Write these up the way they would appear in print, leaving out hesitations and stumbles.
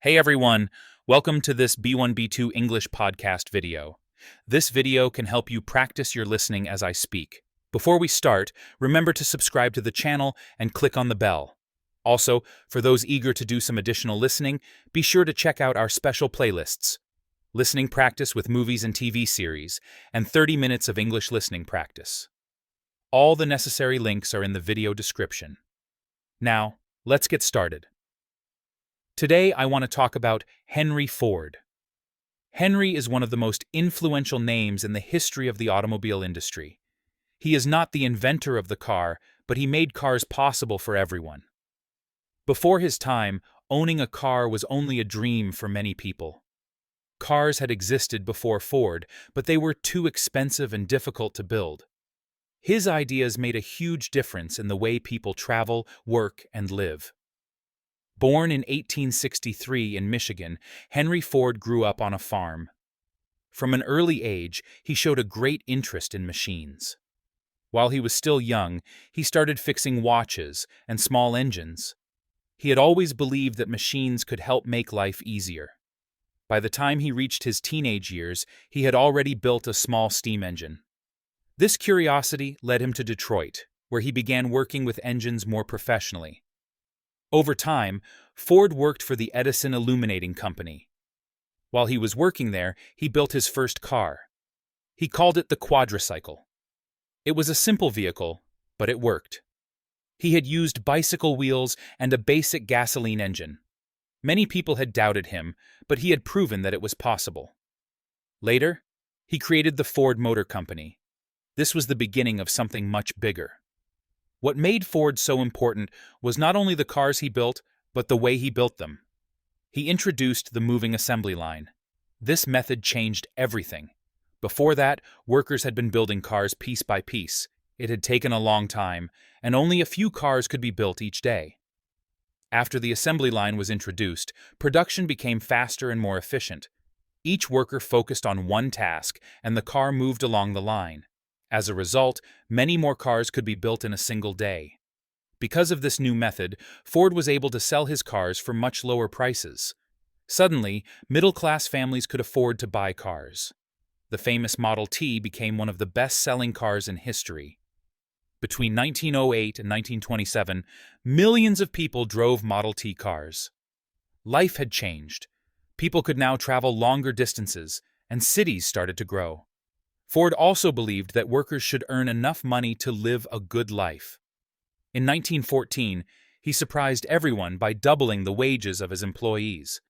Hey everyone, welcome to this B1B2 English podcast video. This video can help you practice your listening as I speak. Before we start, remember to subscribe to the channel and click on the bell. Also, for those eager to do some additional listening, be sure to check out our special playlists: listening practice with movies and TV series, and 30 minutes of English listening practice. All the necessary links are in the video description. Now, let's get started. Today, I want to talk about Henry Ford. Henry is one of the most influential names in the history of the automobile industry. He is not the inventor of the car, but he made cars possible for everyone. Before his time, owning a car was only a dream for many people. Cars had existed before Ford, but they were too expensive and difficult to build. His ideas made a huge difference in the way people travel, work, and live. Born in 1863 in Michigan, Henry Ford grew up on a farm. From an early age, he showed a great interest in machines. While he was still young, he started fixing watches and small engines. He had always believed that machines could help make life easier. By the time he reached his teenage years, he had already built a small steam engine. This curiosity led him to Detroit, where he began working with engines more professionally. Over time, Ford worked for the Edison Illuminating Company. While he was working there, he built his first car. He called it the quadricycle. It was a simple vehicle, but it worked. He had used bicycle wheels and a basic gasoline engine. Many people had doubted him, but he had proven that it was possible. Later, he created the Ford Motor Company. This was the beginning of something much bigger. What made Ford so important was not only the cars he built, but the way he built them. He introduced the moving assembly line. This method changed everything. Before that, workers had been building cars piece by piece. It had taken a long time, and only a few cars could be built each day. After the assembly line was introduced, production became faster and more efficient. Each worker focused on one task, and the car moved along the line. As a result, many more cars could be built in a single day. Because of this new method, Ford was able to sell his cars for much lower prices. Suddenly, middle-class families could afford to buy cars. The famous Model T became one of the best-selling cars in history. Between 1908 and 1927, millions of people drove Model T cars. Life had changed. People could now travel longer distances, and cities started to grow. Ford also believed that workers should earn enough money to live a good life. In 1914, he surprised everyone by doubling the wages of his employees.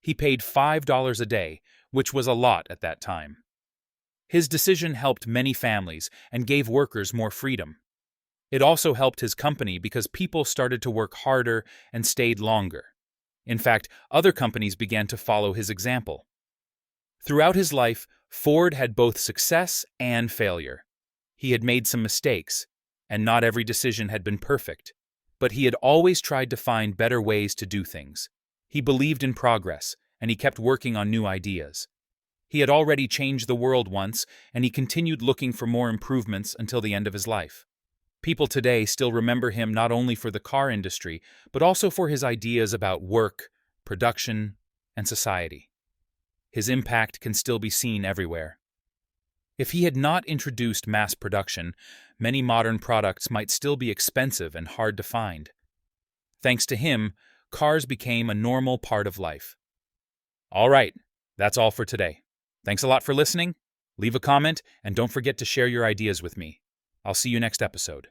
He paid $5 a day, which was a lot at that time. His decision helped many families and gave workers more freedom. It also helped his company because people started to work harder and stayed longer. In fact, other companies began to follow his example. Throughout his life, Ford had both success and failure. He had made some mistakes, and not every decision had been perfect, but he had always tried to find better ways to do things. He believed in progress, and he kept working on new ideas. He had already changed the world once, and he continued looking for more improvements until the end of his life. People today still remember him not only for the car industry, but also for his ideas about work, production, and society. His impact can still be seen everywhere. If he had not introduced mass production, many modern products might still be expensive and hard to find. Thanks to him, cars became a normal part of life. All right, that's all for today. Thanks a lot for listening. Leave a comment and don't forget to share your ideas with me. I'll see you next episode.